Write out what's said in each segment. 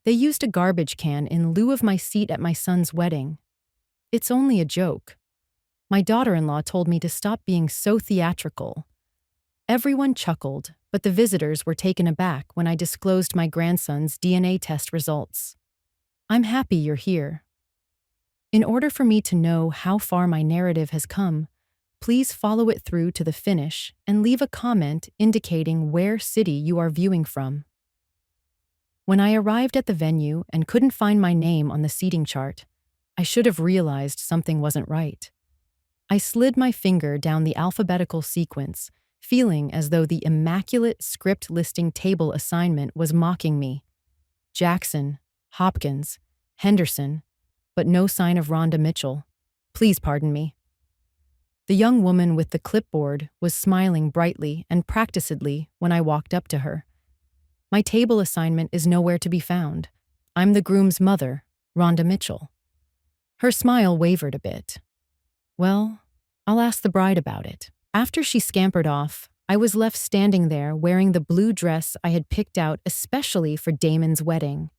They used a garbage can in lieu of my seat at my son's wedding. It's only a joke. My daughter-in-law told me to stop being so theatrical. Everyone chuckled, but the visitors were taken aback when I disclosed my grandson's DNA test results. I'm happy you're here. In order for me to know how far my narrative has come, please follow it through to the finish and leave a comment indicating where city you are viewing from. When I arrived at the venue and couldn't find my name on the seating chart, I should have realized something wasn't right. I slid my finger down the alphabetical sequence, feeling as though the immaculate script listing table assignment was mocking me. Jackson, Hopkins, Henderson, but no sign of Rhonda Mitchell. Please pardon me. The young woman with the clipboard was smiling brightly and practicedly when I walked up to her. My table assignment is nowhere to be found. I'm the groom's mother, Rhonda Mitchell. Her smile wavered a bit. Well, I'll ask the bride about it. After she scampered off, I was left standing there wearing the blue dress I had picked out especially for Damon's wedding.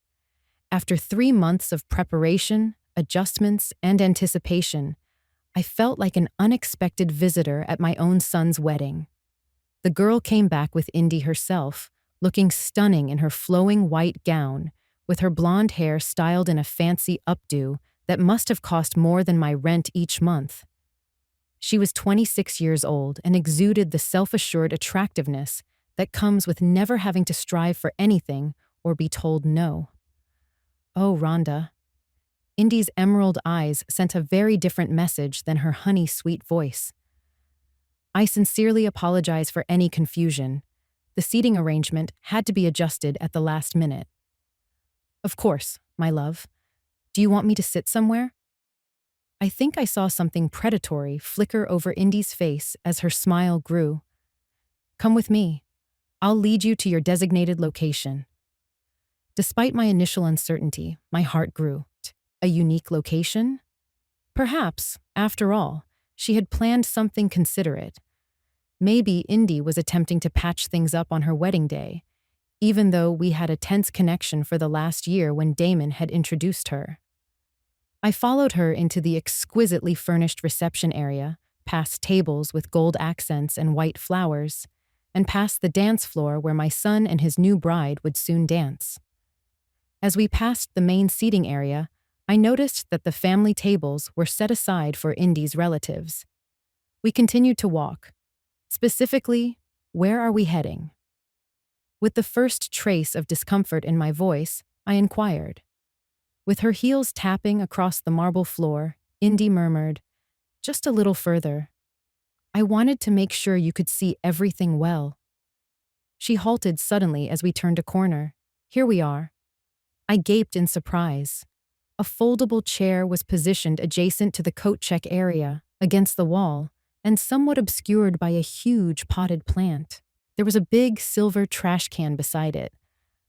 After 3 months of preparation, adjustments, and anticipation, I felt like an unexpected visitor at my own son's wedding. The girl came back with Indy herself, looking stunning in her flowing white gown, with her blonde hair styled in a fancy updo that must have cost more than my rent each month. She was 26 years old and exuded the self-assured attractiveness that comes with never having to strive for anything or be told no. Oh, Rhonda. Indy's emerald eyes sent a very different message than her honey-sweet voice. I sincerely apologize for any confusion. The seating arrangement had to be adjusted at the last minute. Of course, my love. Do you want me to sit somewhere? I think I saw something predatory flicker over Indy's face as her smile grew. Come with me. I'll lead you to your designated location. Despite my initial uncertainty, my heart grew. A unique location? Perhaps, after all, she had planned something considerate. Maybe Indy was attempting to patch things up on her wedding day, even though we had a tense connection for the last year when Damon had introduced her. I followed her into the exquisitely furnished reception area, past tables with gold accents and white flowers, and past the dance floor where my son and his new bride would soon dance. As we passed the main seating area, I noticed that the family tables were set aside for Indy's relatives. We continued to walk. Specifically, where are we heading? With the first trace of discomfort in my voice, I inquired. With her heels tapping across the marble floor, Indy murmured, "Just a little further. I wanted to make sure you could see everything well." She halted suddenly as we turned a corner. Here we are. I gaped in surprise. A foldable chair was positioned adjacent to the coat check area, against the wall, and somewhat obscured by a huge potted plant. There was a big silver trash can beside it.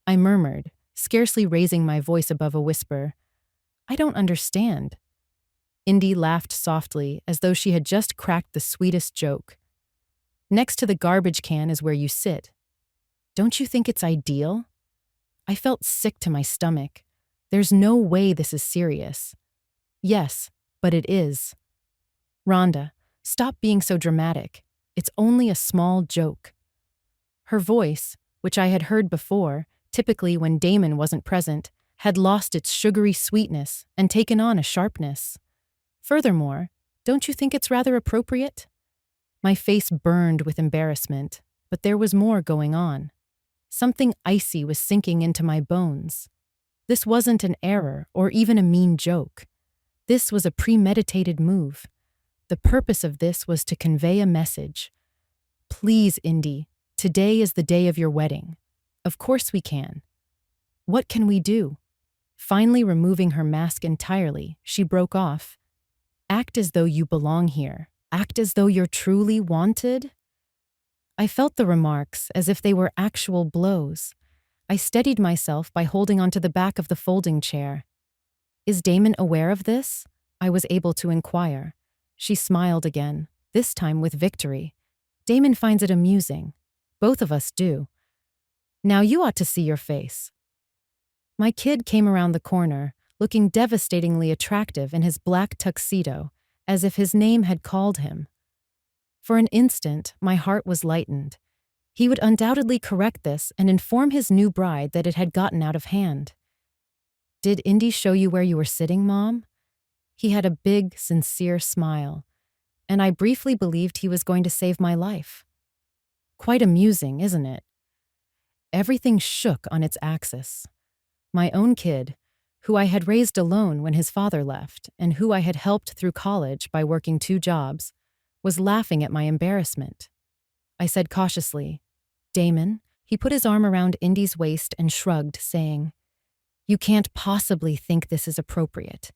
I murmured, scarcely raising my voice above a whisper, "I don't understand." Indy laughed softly, as though she had just cracked the sweetest joke. "Next to the garbage can is where you sit. Don't you think it's ideal?" I felt sick to my stomach. There's no way this is serious. Yes, but it is. Rhonda, stop being so dramatic. It's only a small joke. Her voice, which I had heard before, typically when Damon wasn't present, had lost its sugary sweetness and taken on a sharpness. Furthermore, don't you think it's rather appropriate? My face burned with embarrassment, but there was more going on. Something icy was sinking into my bones. This wasn't an error or even a mean joke. This was a premeditated move. The purpose of this was to convey a message. Please, Indy, today is the day of your wedding. Of course we can. What can we do? Finally removing her mask entirely, she broke off. Act as though you belong here. Act as though you're truly wanted. I felt the remarks as if they were actual blows. I steadied myself by holding onto the back of the folding chair. Is Damon aware of this? I was able to inquire. She smiled again, this time with victory. Damon finds it amusing. Both of us do. Now you ought to see your face. My kid came around the corner, looking devastatingly attractive in his black tuxedo, as if his name had called him. For an instant, my heart was lightened. He would undoubtedly correct this and inform his new bride that it had gotten out of hand. "Did Indy show you where you were sitting, Mom?" He had a big, sincere smile, and I briefly believed he was going to save my life. Quite amusing, isn't it? Everything shook on its axis. My own kid, who I had raised alone when his father left, and who I had helped through college by working 2 jobs, was laughing at my embarrassment. I said cautiously, "Damon." He put his arm around Indy's waist and shrugged, saying, "You can't possibly think this is appropriate.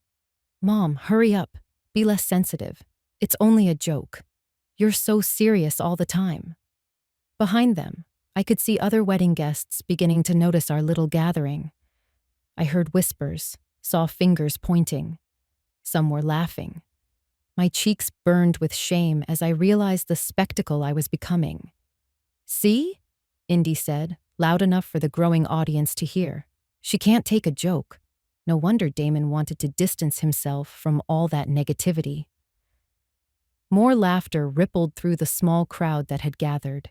Mom, hurry up. Be less sensitive. It's only a joke. You're so serious all the time." Behind them, I could see other wedding guests beginning to notice our little gathering. I heard whispers, saw fingers pointing. Some were laughing. My cheeks burned with shame as I realized the spectacle I was becoming. "See?" Indy said, loud enough for the growing audience to hear. "She can't take a joke." No wonder Damon wanted to distance himself from all that negativity. More laughter rippled through the small crowd that had gathered.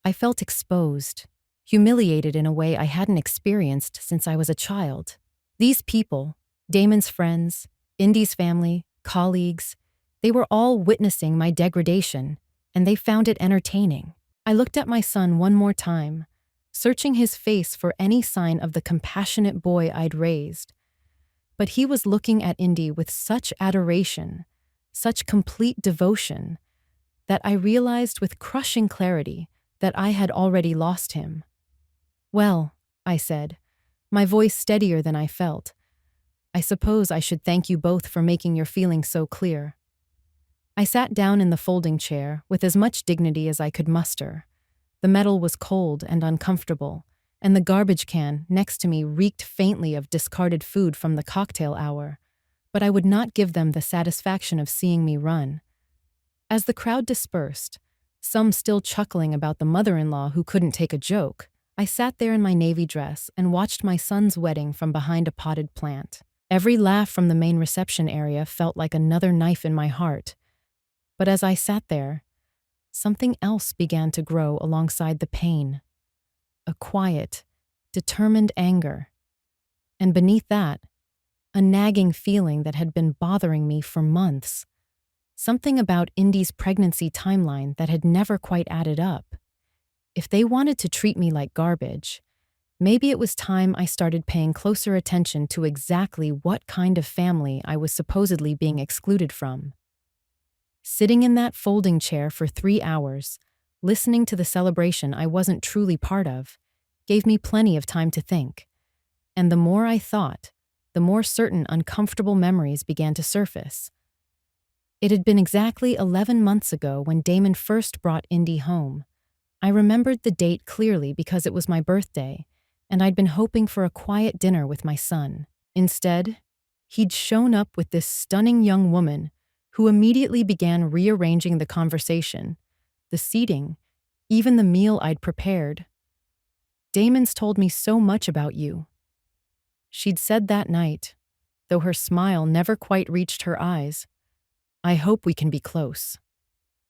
I felt exposed, humiliated in a way I hadn't experienced since I was a child. These people, Damon's friends, Indy's family, colleagues, they were all witnessing my degradation, and they found it entertaining. I looked at my son one more time, searching his face for any sign of the compassionate boy I'd raised. But he was looking at Indy with such adoration, such complete devotion, that I realized with crushing clarity that I had already lost him. "Well," I said, my voice steadier than I felt, "I suppose I should thank you both for making your feelings so clear." I sat down in the folding chair with as much dignity as I could muster. The metal was cold and uncomfortable, and the garbage can next to me reeked faintly of discarded food from the cocktail hour, but I would not give them the satisfaction of seeing me run. As the crowd dispersed, some still chuckling about the mother-in-law who couldn't take a joke, I sat there in my navy dress and watched my son's wedding from behind a potted plant. Every laugh from the main reception area felt like another knife in my heart. But as I sat there, something else began to grow alongside the pain. A quiet, determined anger. And beneath that, a nagging feeling that had been bothering me for months. Something about Indy's pregnancy timeline that had never quite added up. If they wanted to treat me like garbage, maybe it was time I started paying closer attention to exactly what kind of family I was supposedly being excluded from. Sitting in that folding chair for 3 hours, listening to the celebration I wasn't truly part of, gave me plenty of time to think. And the more I thought, the more certain uncomfortable memories began to surface. It had been exactly 11 months ago when Damon first brought Indy home. I remembered the date clearly because it was my birthday, and I'd been hoping for a quiet dinner with my son. Instead, he'd shown up with this stunning young woman who immediately began rearranging the conversation, the seating, even the meal I'd prepared. "Damon's told me so much about you." She'd said that night, though her smile never quite reached her eyes. "I hope we can be close."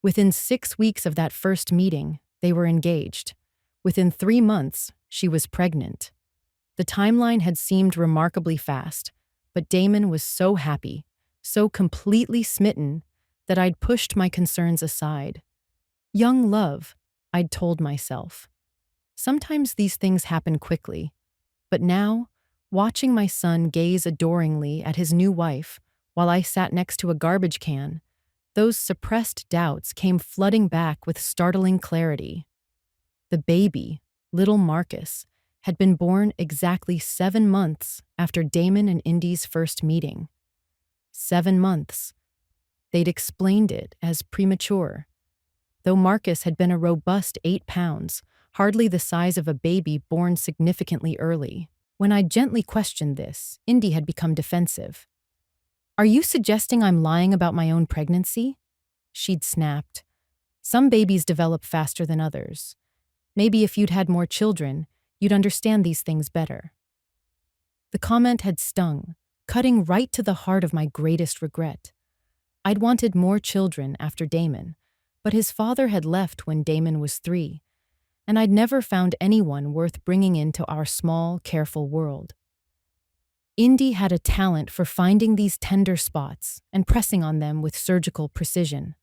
Within 6 weeks of that first meeting, they were engaged. Within 3 months, she was pregnant. The timeline had seemed remarkably fast, but Damon was so happy, so completely smitten, that I'd pushed my concerns aside. Young love, I'd told myself. Sometimes these things happen quickly, but now, watching my son gaze adoringly at his new wife while I sat next to a garbage can, those suppressed doubts came flooding back with startling clarity. The baby, little Marcus, had been born exactly 7 months after Damon and Indy's first meeting. 7 months. They'd explained it as premature. Though Marcus had been a robust 8 pounds, hardly the size of a baby born significantly early. When I gently questioned this, Indy had become defensive. "Are you suggesting I'm lying about my own pregnancy?" She'd snapped. "Some babies develop faster than others. Maybe if you'd had more children, you'd understand these things better." The comment had stung, cutting right to the heart of my greatest regret. I'd wanted more children after Damon, but his father had left when Damon was 3, and I'd never found anyone worth bringing into our small, careful world. Indy had a talent for finding these tender spots and pressing on them with surgical precision.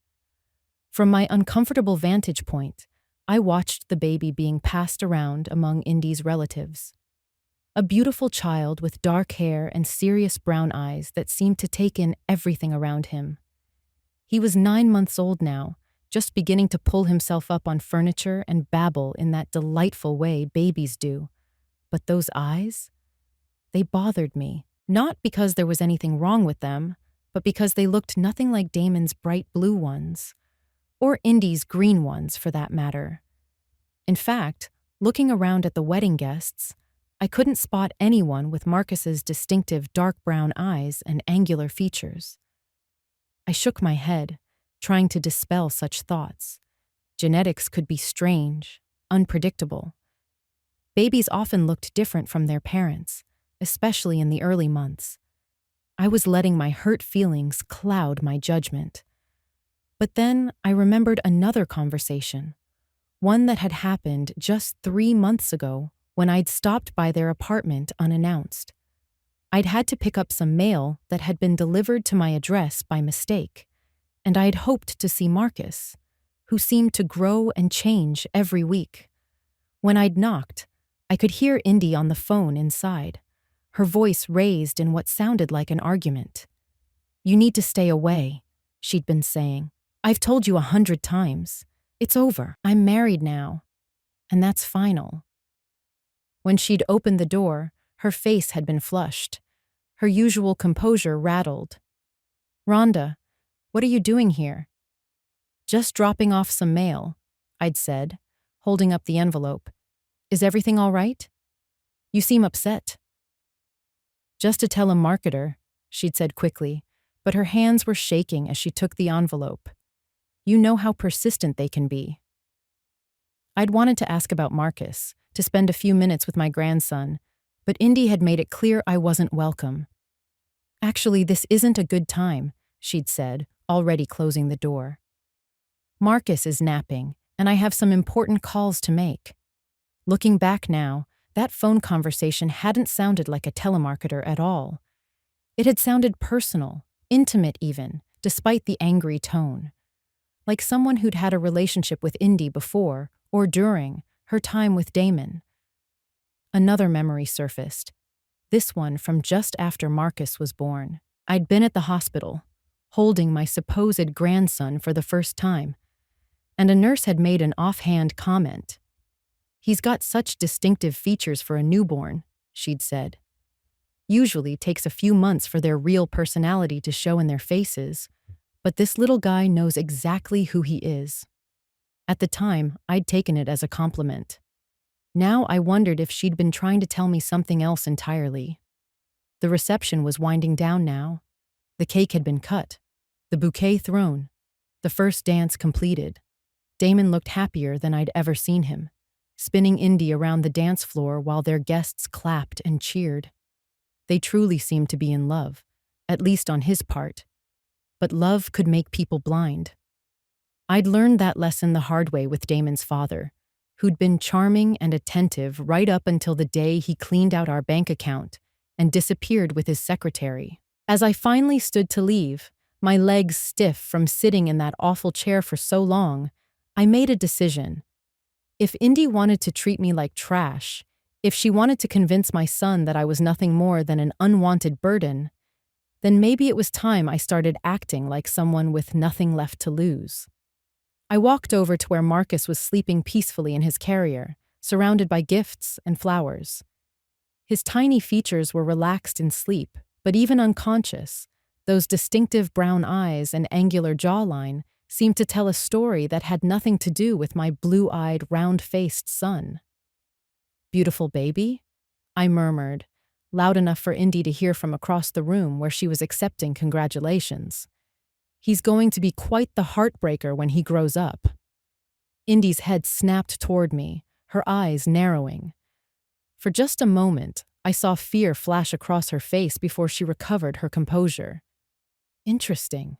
From my uncomfortable vantage point, I watched the baby being passed around among Indy's relatives. A beautiful child with dark hair and serious brown eyes that seemed to take in everything around him. He was 9 months old now, just beginning to pull himself up on furniture and babble in that delightful way babies do. But those eyes? They bothered me, not because there was anything wrong with them, but because they looked nothing like Damon's bright blue ones, or Indy's green ones for that matter. In fact, looking around at the wedding guests, I couldn't spot anyone with Marcus's distinctive dark brown eyes and angular features. I shook my head, trying to dispel such thoughts. Genetics could be strange, unpredictable. Babies often looked different from their parents, especially in the early months. I was letting my hurt feelings cloud my judgment. But then I remembered another conversation, one that had happened just 3 months ago when I'd stopped by their apartment unannounced. I'd had to pick up some mail that had been delivered to my address by mistake, and I'd hoped to see Marcus, who seemed to grow and change every week. When I'd knocked, I could hear Indy on the phone inside, her voice raised in what sounded like an argument. "You need to stay away," she'd been saying. "I've told you 100 times. It's over. I'm married now. And that's final." When she'd opened the door, her face had been flushed. Her usual composure rattled. "Rhonda, what are you doing here?" "Just dropping off some mail," I'd said, holding up the envelope. "Is everything all right? You seem upset." "Just a telemarketer," she'd said quickly, but her hands were shaking as she took the envelope. "You know how persistent they can be." I'd wanted to ask about Marcus, to spend a few minutes with my grandson, but Indy had made it clear I wasn't welcome. "Actually, this isn't a good time," she'd said, already closing the door. "Marcus is napping, and I have some important calls to make." Looking back now, that phone conversation hadn't sounded like a telemarketer at all. It had sounded personal, intimate even, despite the angry tone. Like someone who'd had a relationship with Indy before, or during, her time with Damon. Another memory surfaced, this one from just after Marcus was born. I'd been at the hospital, holding my supposed grandson for the first time, and a nurse had made an offhand comment. "He's got such distinctive features for a newborn," she'd said. "Usually takes a few months for their real personality to show in their faces, but this little guy knows exactly who he is." At the time, I'd taken it as a compliment. Now I wondered if she'd been trying to tell me something else entirely. The reception was winding down now. The cake had been cut, the bouquet thrown, the first dance completed. Damon looked happier than I'd ever seen him, spinning Indy around the dance floor while their guests clapped and cheered. They truly seemed to be in love, at least on his part. But love could make people blind. I'd learned that lesson the hard way with Damon's father, who'd been charming and attentive right up until the day he cleaned out our bank account and disappeared with his secretary. As I finally stood to leave, my legs stiff from sitting in that awful chair for so long, I made a decision. If Indy wanted to treat me like trash, if she wanted to convince my son that I was nothing more than an unwanted burden, then maybe it was time I started acting like someone with nothing left to lose. I walked over to where Marcus was sleeping peacefully in his carrier, surrounded by gifts and flowers. His tiny features were relaxed in sleep, but even unconscious, those distinctive brown eyes and angular jawline seemed to tell a story that had nothing to do with my blue-eyed, round-faced son. "Beautiful baby?" I murmured, loud enough for Indy to hear from across the room where she was accepting congratulations. "He's going to be quite the heartbreaker when he grows up." Indy's head snapped toward me, her eyes narrowing. For just a moment, I saw fear flash across her face before she recovered her composure. Interesting.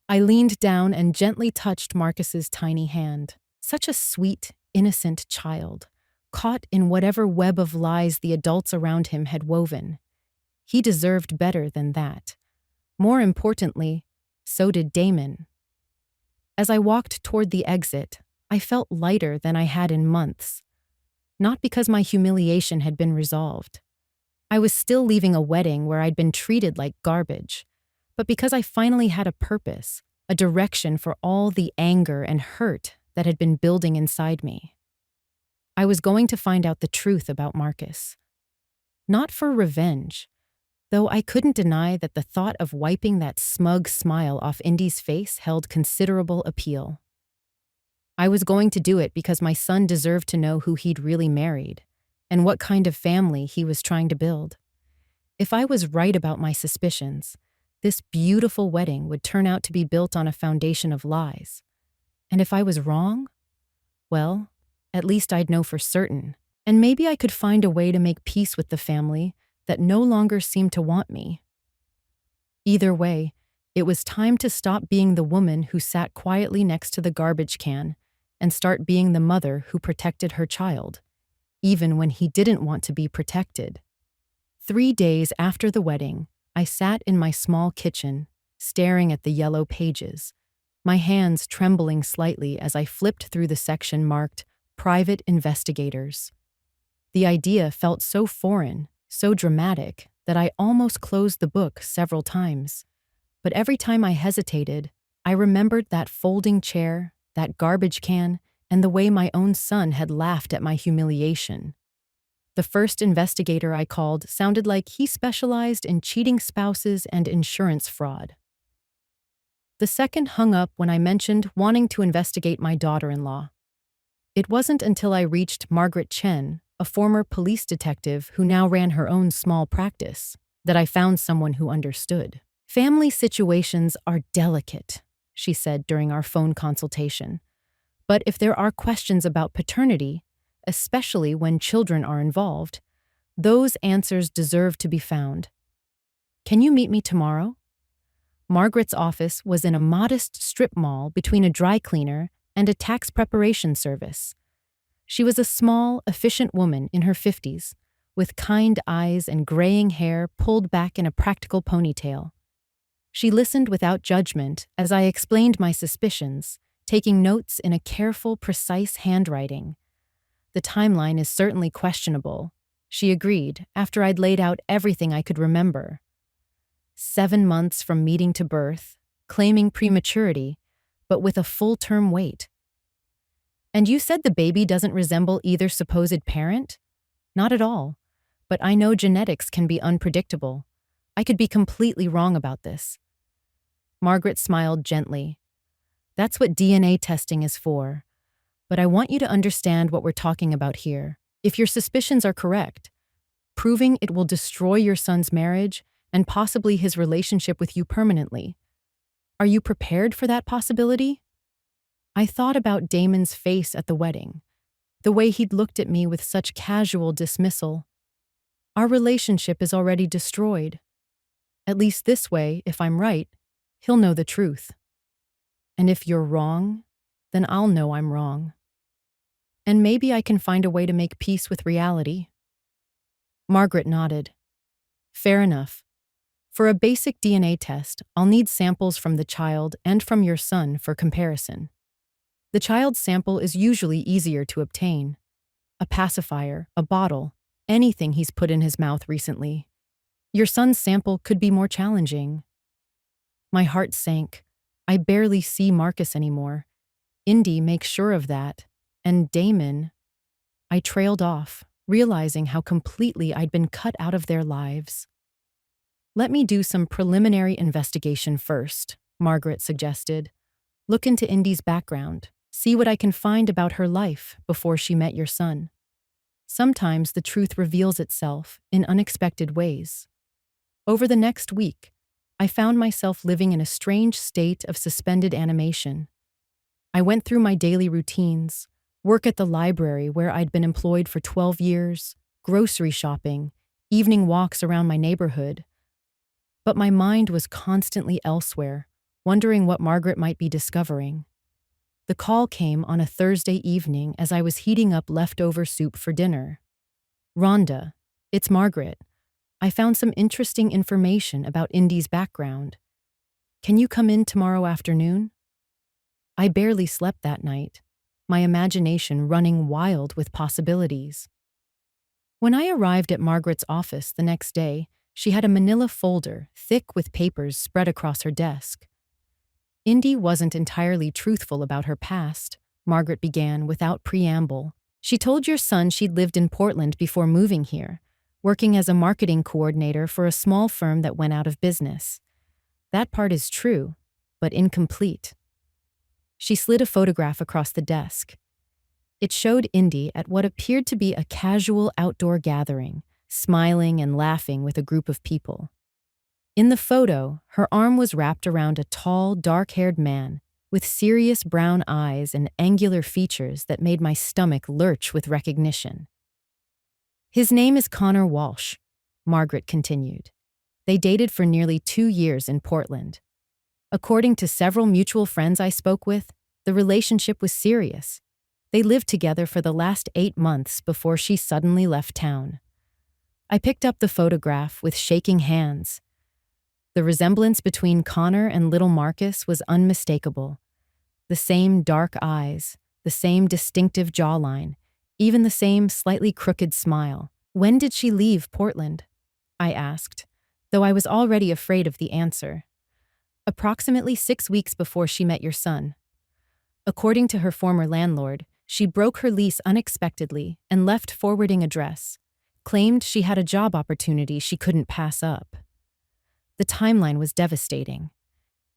I leaned down and gently touched Marcus's tiny hand. Such a sweet, innocent child, caught in whatever web of lies the adults around him had woven. He deserved better than that. More importantly, so did Damon. As I walked toward the exit, I felt lighter than I had in months. Not because my humiliation had been resolved. I was still leaving a wedding where I'd been treated like garbage, but because I finally had a purpose, a direction for all the anger and hurt that had been building inside me. I was going to find out the truth about Marcus. Not for revenge, though I couldn't deny that the thought of wiping that smug smile off Indy's face held considerable appeal. I was going to do it because my son deserved to know who he'd really married and what kind of family he was trying to build. If I was right about my suspicions, this beautiful wedding would turn out to be built on a foundation of lies. And if I was wrong, well, at least I'd know for certain. And maybe I could find a way to make peace with the family that no longer seemed to want me. Either way, it was time to stop being the woman who sat quietly next to the garbage can and start being the mother who protected her child, even when he didn't want to be protected. 3 days after the wedding, I sat in my small kitchen, staring at the yellow pages, my hands trembling slightly as I flipped through the section marked Private Investigators. The idea felt so foreign, so dramatic, that I almost closed the book several times. But every time I hesitated, I remembered that folding chair, that garbage can, and the way my own son had laughed at my humiliation. The first investigator I called sounded like he specialized in cheating spouses and insurance fraud. The second hung up when I mentioned wanting to investigate my daughter-in-law. It wasn't until I reached Margaret Chen, a former police detective who now ran her own small practice, that I found someone who understood. "Family situations are delicate," she said during our phone consultation. "But if there are questions about paternity, especially when children are involved, those answers deserve to be found. Can you meet me tomorrow?" Margaret's office was in a modest strip mall between a dry cleaner and a tax preparation service. She was a small, efficient woman in her 50s, with kind eyes and graying hair pulled back in a practical ponytail. She listened without judgment as I explained my suspicions, taking notes in a careful, precise handwriting. "The timeline is certainly questionable," she agreed after I'd laid out everything I could remember. 7 months from meeting to birth, claiming prematurity, but with a full-term wait. "And you said the baby doesn't resemble either supposed parent?" "Not at all. But I know genetics can be unpredictable. I could be completely wrong about this." Margaret smiled gently. "That's what DNA testing is for. But I want you to understand what we're talking about here. If your suspicions are correct, proving it will destroy your son's marriage and possibly his relationship with you permanently. Are you prepared for that possibility?" I thought about Damon's face at the wedding, the way he'd looked at me with such casual dismissal. Our relationship is already destroyed. At least this way, if I'm right, he'll know the truth. And if you're wrong, then I'll know I'm wrong. And maybe I can find a way to make peace with reality. Margaret nodded. "Fair enough. For a basic DNA test, I'll need samples from the child and from your son for comparison. The child's sample is usually easier to obtain. A pacifier, a bottle, anything he's put in his mouth recently. Your son's sample could be more challenging." My heart sank. I barely see Marcus anymore. Indy makes sure of that. And Damon. I trailed off, realizing how completely I'd been cut out of their lives. "Let me do some preliminary investigation first," Margaret suggested. "Look into Indy's background. See what I can find about her life before she met your son. Sometimes the truth reveals itself in unexpected ways." Over the next week, I found myself living in a strange state of suspended animation. I went through my daily routines, work at the library where I'd been employed for 12 years, grocery shopping, evening walks around my neighborhood. But my mind was constantly elsewhere, wondering what Margaret might be discovering. The call came on a Thursday evening as I was heating up leftover soup for dinner. "Rhonda, it's Margaret. I found some interesting information about Indy's background. Can you come in tomorrow afternoon?" I barely slept that night, my imagination running wild with possibilities. When I arrived at Margaret's office the next day, she had a manila folder thick with papers spread across her desk. "Indy wasn't entirely truthful about her past," Margaret began without preamble. "She told your son she'd lived in Portland before moving here, working as a marketing coordinator for a small firm that went out of business. That part is true, but incomplete." She slid a photograph across the desk. It showed Indy at what appeared to be a casual outdoor gathering, smiling and laughing with a group of people. In the photo, her arm was wrapped around a tall, dark-haired man with serious brown eyes and angular features that made my stomach lurch with recognition. "His name is Connor Walsh," Margaret continued. "They dated for nearly 2 years in Portland. According to several mutual friends I spoke with, the relationship was serious. They lived together for the last 8 months before she suddenly left town." I picked up the photograph with shaking hands. The resemblance between Connor and little Marcus was unmistakable. The same dark eyes, the same distinctive jawline, even the same slightly crooked smile. "When did she leave Portland?" I asked, though I was already afraid of the answer. "Approximately 6 weeks before she met your son. According to her former landlord, she broke her lease unexpectedly and left forwarding address, claimed she had a job opportunity she couldn't pass up." The timeline was devastating.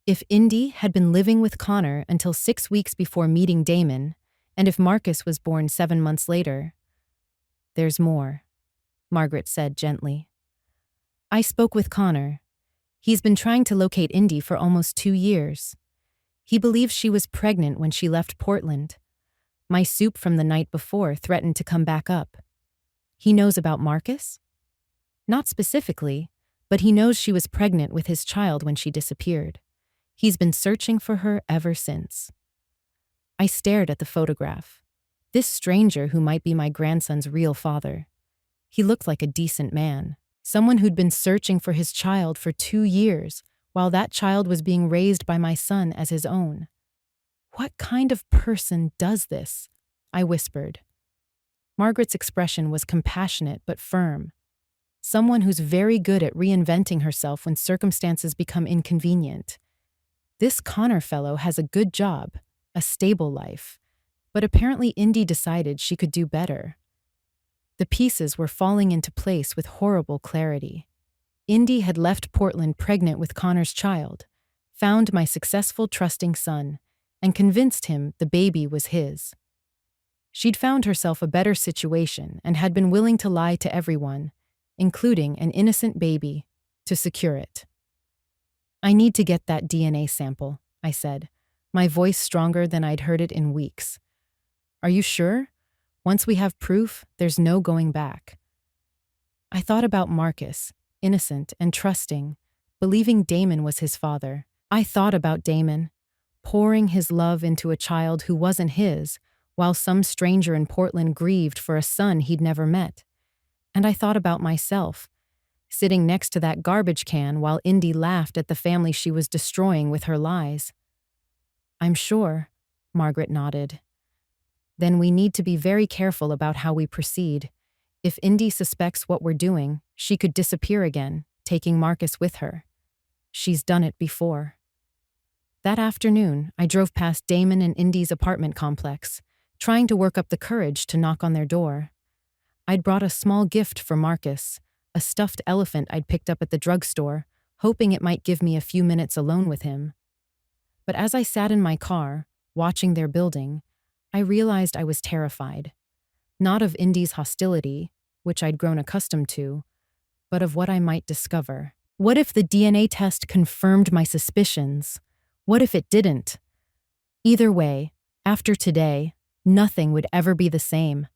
If Indy had been living with Connor until 6 weeks before meeting Damon, and if Marcus was born 7 months later— "There's more," Margaret said gently. "I spoke with Connor. He's been trying to locate Indy for almost 2 years. He believes she was pregnant when she left Portland. My soup from the night before threatened to come back up. He knows about Marcus? Not specifically, but he knows she was pregnant with his child when she disappeared. He's been searching for her ever since." I stared at the photograph. This stranger who might be my grandson's real father. He looked like a decent man, someone who'd been searching for his child for 2 years, while that child was being raised by my son as his own. "What kind of person does this?" I whispered. Margaret's expression was compassionate but firm. Someone who's very good at reinventing herself when circumstances become inconvenient. This Connor fellow has a good job, a stable life, but apparently Indy decided she could do better. The pieces were falling into place with horrible clarity. Indy had left Portland pregnant with Connor's child, found my successful, trusting son, and convinced him the baby was his. She'd found herself a better situation and had been willing to lie to everyone, including an innocent baby, to secure it. "I need to get that DNA sample," I said, my voice stronger than I'd heard it in weeks. "Are you sure? Once we have proof, there's no going back." I thought about Marcus, innocent and trusting, believing Damon was his father. I thought about Damon, pouring his love into a child who wasn't his, while some stranger in Portland grieved for a son he'd never met. And I thought about myself, sitting next to that garbage can while Indy laughed at the family she was destroying with her lies. "I'm sure," Margaret nodded. "Then we need to be very careful about how we proceed. If Indy suspects what we're doing, she could disappear again, taking Marcus with her. She's done it before." That afternoon, I drove past Damon and Indy's apartment complex, trying to work up the courage to knock on their door. I'd brought a small gift for Marcus, a stuffed elephant I'd picked up at the drugstore, hoping it might give me a few minutes alone with him. But as I sat in my car, watching their building, I realized I was terrified. Not of Indy's hostility, which I'd grown accustomed to, but of what I might discover. What if the DNA test confirmed my suspicions? What if it didn't? Either way, after today, nothing would ever be the same.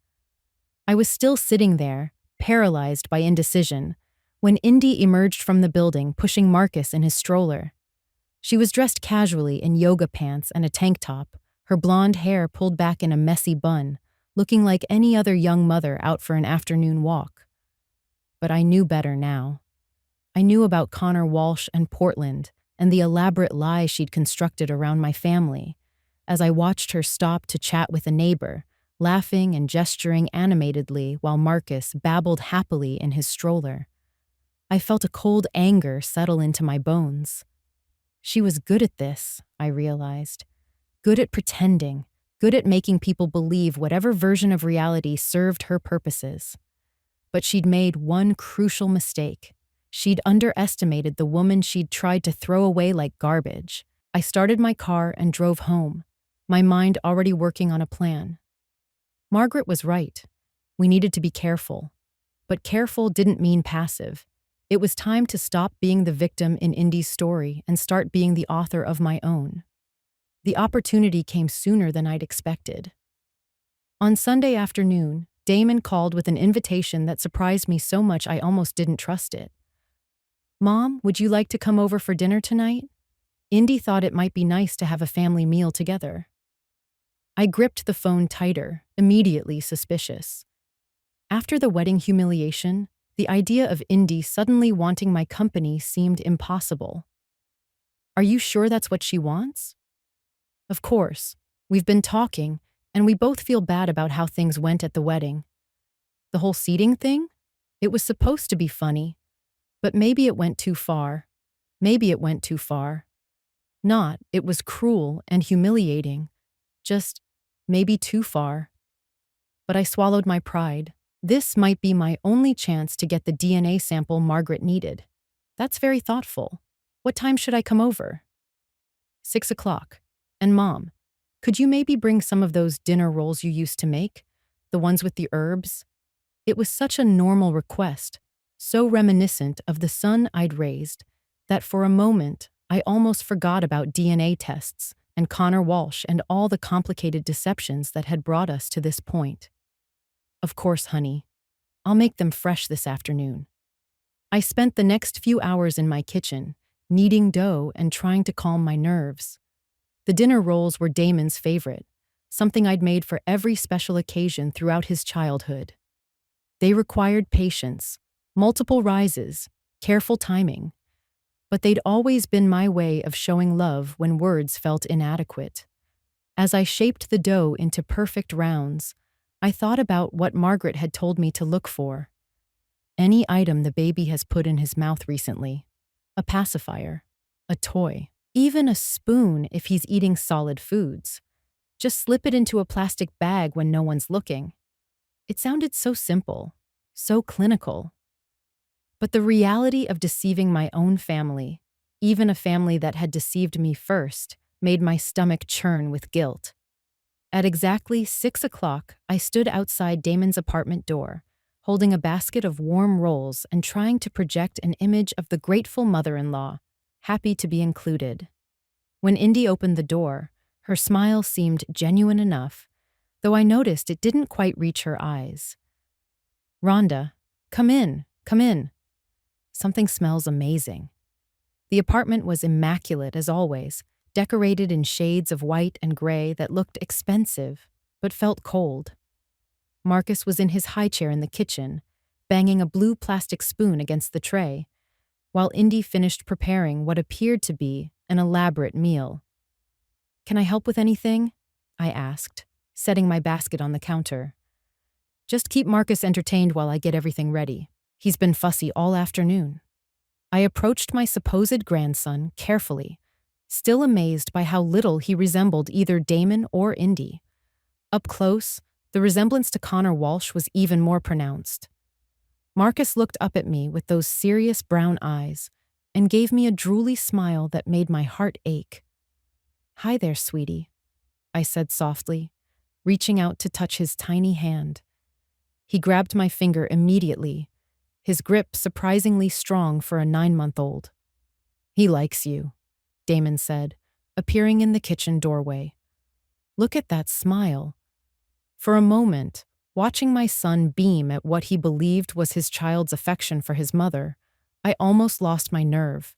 I was still sitting there, paralyzed by indecision, when Indy emerged from the building pushing Marcus in his stroller. She was dressed casually in yoga pants and a tank top, her blonde hair pulled back in a messy bun, looking like any other young mother out for an afternoon walk. But I knew better now. I knew about Connor Walsh and Portland and the elaborate lie she'd constructed around my family, as I watched her stop to chat with a neighbor, laughing and gesturing animatedly while Marcus babbled happily in his stroller. I felt a cold anger settle into my bones. She was good at this, I realized. Good at pretending, good at making people believe whatever version of reality served her purposes. But she'd made one crucial mistake. She'd underestimated the woman she'd tried to throw away like garbage. I started my car and drove home, my mind already working on a plan. Margaret was right. We needed to be careful. But careful didn't mean passive. It was time to stop being the victim in Indy's story and start being the author of my own. The opportunity came sooner than I'd expected. On Sunday afternoon, Damon called with an invitation that surprised me so much I almost didn't trust it. "Mom, would you like to come over for dinner tonight? Indy thought it might be nice to have a family meal together." I gripped the phone tighter, immediately suspicious. After the wedding humiliation, the idea of Indy suddenly wanting my company seemed impossible. "Are you sure that's what she wants?" "Of course. We've been talking, and we both feel bad about how things went at the wedding. The whole seating thing? It was supposed to be funny, but maybe it went too far. Maybe it went too far. Not, it was cruel and humiliating. Just, maybe too far." But I swallowed my pride. This might be my only chance to get the DNA sample Margaret needed. "That's very thoughtful. What time should I come over?" 6 o'clock. "And Mom, could you maybe bring some of those dinner rolls you used to make? The ones with the herbs?" It was such a normal request, so reminiscent of the son I'd raised, that for a moment I almost forgot about DNA tests and Connor Walsh and all the complicated deceptions that had brought us to this point. "Of course, honey. I'll make them fresh this afternoon." I spent the next few hours in my kitchen, kneading dough and trying to calm my nerves. The dinner rolls were Damon's favorite, something I'd made for every special occasion throughout his childhood. They required patience, multiple rises, careful timing, but they'd always been my way of showing love when words felt inadequate. As I shaped the dough into perfect rounds, I thought about what Margaret had told me to look for. Any item the baby has put in his mouth recently. A pacifier. A toy. Even a spoon if he's eating solid foods. Just slip it into a plastic bag when no one's looking. It sounded so simple, so clinical. But the reality of deceiving my own family, even a family that had deceived me first, made my stomach churn with guilt. At exactly 6 o'clock, I stood outside Damon's apartment door, holding a basket of warm rolls and trying to project an image of the grateful mother-in-law, happy to be included. When Indy opened the door, her smile seemed genuine enough, though I noticed it didn't quite reach her eyes. "Rhonda, come in, come in. Something smells amazing." The apartment was immaculate as always, decorated in shades of white and gray that looked expensive, but felt cold. Marcus was in his high chair in the kitchen, banging a blue plastic spoon against the tray, while Indy finished preparing what appeared to be an elaborate meal. "Can I help with anything?" I asked, setting my basket on the counter. "Just keep Marcus entertained while I get everything ready. He's been fussy all afternoon." I approached my supposed grandson carefully, still amazed by how little he resembled either Damon or Indy. Up close, the resemblance to Connor Walsh was even more pronounced. Marcus looked up at me with those serious brown eyes and gave me a drooly smile that made my heart ache. "Hi there, sweetie," I said softly, reaching out to touch his tiny hand. He grabbed my finger immediately, his grip surprisingly strong for a 9-month-old. "He likes you," Damon said, appearing in the kitchen doorway. "Look at that smile." For a moment, Watching my son beam at what he believed was his child's affection for his mother, I almost lost my nerve.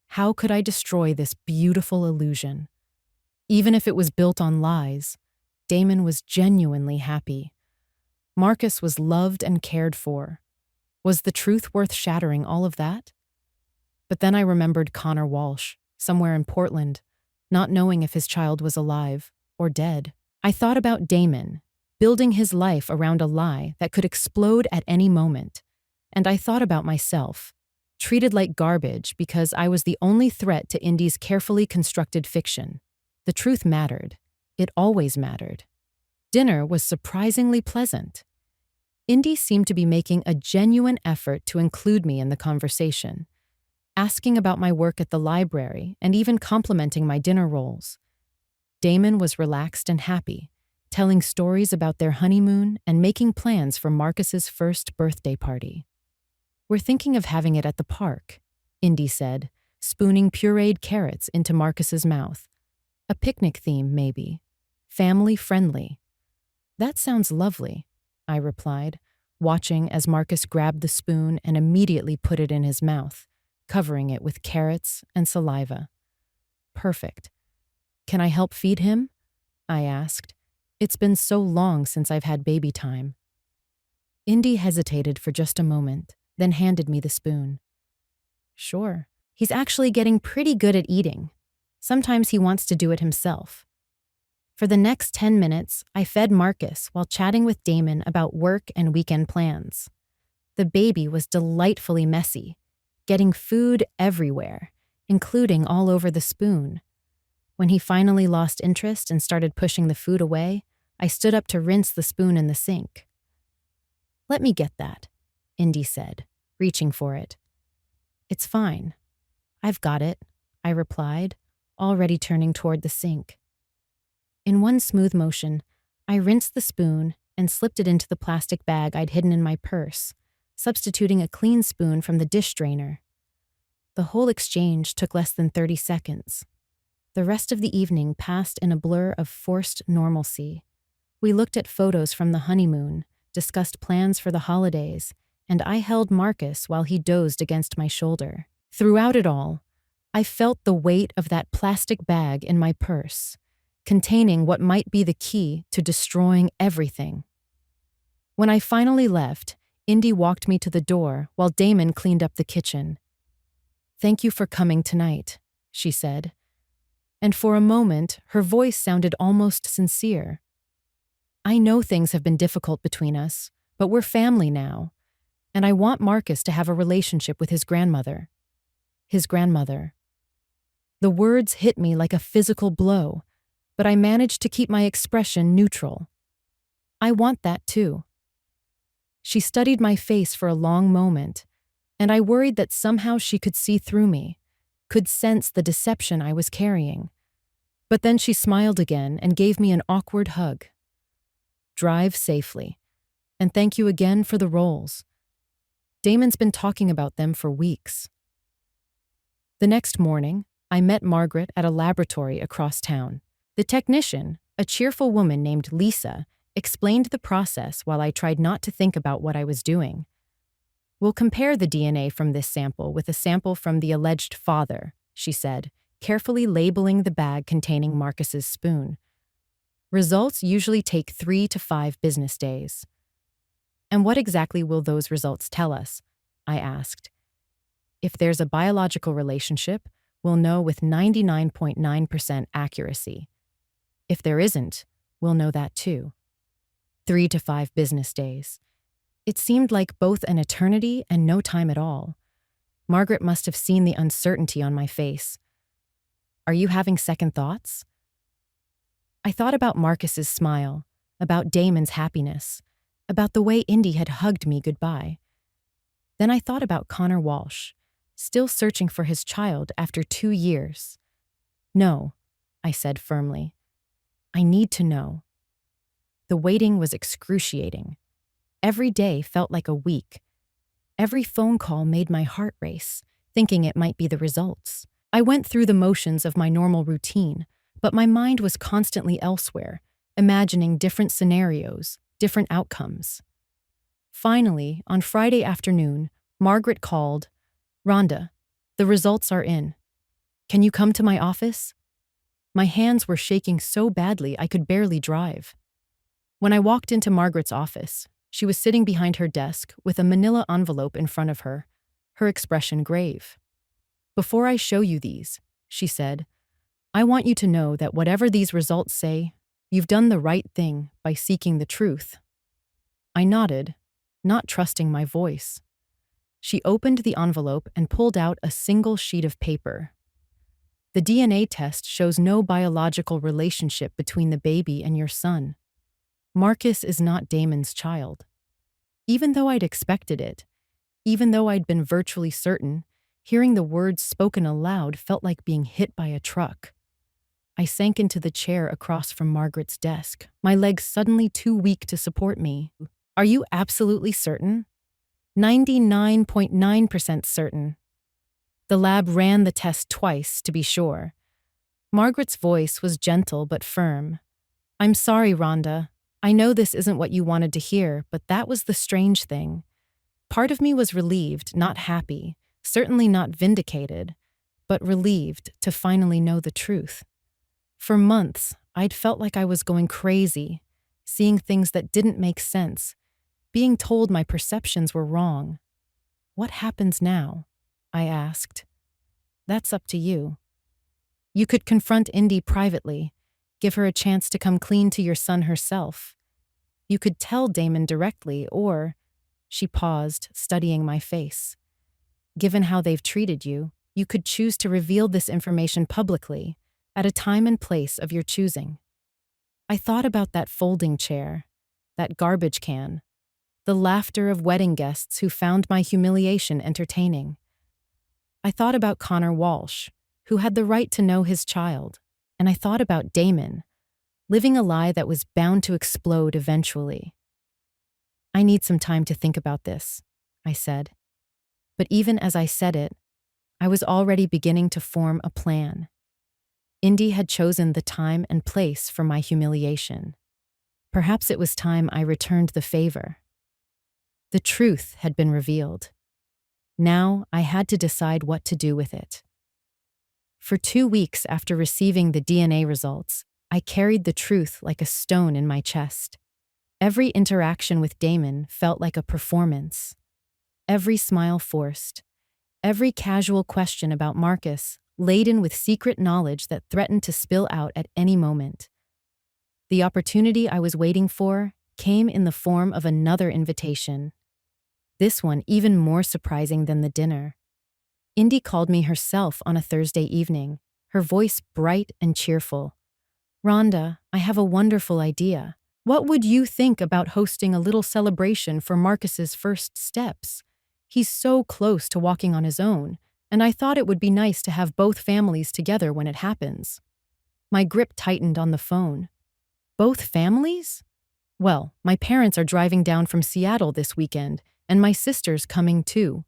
How could I destroy this beautiful illusion? Even if it was built on lies, Damon was genuinely happy. Marcus was loved and cared for. Was the truth worth shattering all of that? But then I remembered Connor Walsh, somewhere in Portland, not knowing if his child was alive or dead. I thought about Damon, building his life around a lie that could explode at any moment. And I thought about myself, treated like garbage because I was the only threat to Indy's carefully constructed fiction. The truth mattered. It always mattered. Dinner was surprisingly pleasant. Indy seemed to be making a genuine effort to include me in the conversation, asking about my work at the library and even complimenting my dinner rolls. Damon was relaxed and happy, telling stories about their honeymoon and making plans for Marcus's first birthday party. "We're thinking of having it at the park," Indy said, spooning pureed carrots into Marcus's mouth. "A picnic theme, maybe. Family-friendly." "That sounds lovely," I replied, watching as Marcus grabbed the spoon and immediately put it in his mouth, covering it with carrots and saliva. "Perfect. Can I help feed him?" I asked. It's been so long since I've had baby time. Indy hesitated for just a moment, then handed me the spoon. "Sure. He's actually getting pretty good at eating. Sometimes he wants to do it himself." For the next 10 minutes, I fed Marcus while chatting with Damon about work and weekend plans. The baby was delightfully messy, getting food everywhere, including all over the spoon. When he finally lost interest and started pushing the food away, I stood up to rinse the spoon in the sink. "Let me get that," Indy said, reaching for it. "It's fine. I've got it," I replied, already turning toward the sink. In one smooth motion, I rinsed the spoon and slipped it into the plastic bag I'd hidden in my purse, substituting a clean spoon from the dish drainer. The whole exchange took less than 30 seconds. The rest of the evening passed in a blur of forced normalcy. We looked at photos from the honeymoon, discussed plans for the holidays, and I held Marcus while he dozed against my shoulder. Throughout it all, I felt the weight of that plastic bag in my purse, containing what might be the key to destroying everything. When I finally left, Indy walked me to the door while Damon cleaned up the kitchen. "Thank you for coming tonight," she said. And for a moment, her voice sounded almost sincere. "I know things have been difficult between us, but we're family now, and I want Marcus to have a relationship with his grandmother." His grandmother. The words hit me like a physical blow, but I managed to keep my expression neutral. "I want that too." She studied my face for a long moment, and I worried that somehow she could see through me, could sense the deception I was carrying. But then she smiled again and gave me an awkward hug. "Drive safely, and thank you again for the rolls. Damon's been talking about them for weeks." The next morning, I met Margaret at a laboratory across town. The technician, a cheerful woman named Lisa, explained the process while I tried not to think about what I was doing. "We'll compare the DNA from this sample with a sample from the alleged father," she said, carefully labeling the bag containing Marcus's spoon. "Results usually take 3 to 5 business days." "And what exactly will those results tell us?" I asked. "If there's a biological relationship, we'll know with 99.9% accuracy. If there isn't, we'll know that too." 3 to 5 business days. It seemed like both an eternity and no time at all. Margaret must have seen the uncertainty on my face. "Are you having second thoughts?" I thought about Marcus's smile, about Damon's happiness, about the way Indy had hugged me goodbye. Then I thought about Connor Walsh, still searching for his child after 2 years. "No," I said firmly. "I need to know." The waiting was excruciating. Every day felt like a week. Every phone call made my heart race, thinking it might be the results. I went through the motions of my normal routine, but my mind was constantly elsewhere, imagining different scenarios, different outcomes. Finally, on Friday afternoon, Margaret called. "Rhonda, the results are in. Can you come to my office?" My hands were shaking so badly I could barely drive. When I walked into Margaret's office, she was sitting behind her desk with a manila envelope in front of her, her expression grave. "Before I show you these," she said, "I want you to know that whatever these results say, you've done the right thing by seeking the truth." I nodded, not trusting my voice. She opened the envelope and pulled out a single sheet of paper. "The DNA test shows no biological relationship between the baby and your son. Marcus is not Damon's child." Even though I'd expected it, even though I'd been virtually certain, hearing the words spoken aloud felt like being hit by a truck. I sank into the chair across from Margaret's desk, my legs suddenly too weak to support me. "Are you absolutely certain?" 99.9% certain. The lab ran the test twice, to be sure. Margaret's voice was gentle but firm. "I'm sorry, Rhonda. I know this isn't what you wanted to hear, but that was the strange thing. Part of me was relieved, not happy, certainly not vindicated, but relieved to finally know the truth. For months, I'd felt like I was going crazy, seeing things that didn't make sense, being told my perceptions were wrong. What happens now?" I asked. "That's up to you. You could confront Indy privately, give her a chance to come clean to your son herself. You could tell Damon directly, or—" She paused, studying my face. "Given how they've treated you, you could choose to reveal this information publicly, at a time and place of your choosing." I thought about that folding chair, that garbage can, the laughter of wedding guests who found my humiliation entertaining. I thought about Connor Walsh, who had the right to know his child, and I thought about Damon, living a lie that was bound to explode eventually. "I need some time to think about this," I said. But even as I said it, I was already beginning to form a plan. Indy had chosen the time and place for my humiliation. Perhaps it was time I returned the favor. The truth had been revealed. Now I had to decide what to do with it. For 2 weeks after receiving the DNA results, I carried the truth like a stone in my chest. Every interaction with Damon felt like a performance. Every smile forced. Every casual question about Marcus laden with secret knowledge that threatened to spill out at any moment. The opportunity I was waiting for came in the form of another invitation. This one even more surprising than the dinner. Indy called me herself on a Thursday evening, her voice bright and cheerful. "Rhonda, I have a wonderful idea. What would you think about hosting a little celebration for Marcus's first steps? He's so close to walking on his own, and I thought it would be nice to have both families together when it happens." My grip tightened on the phone. Both families? Well, my parents are driving down from Seattle this weekend, and my sister's coming too.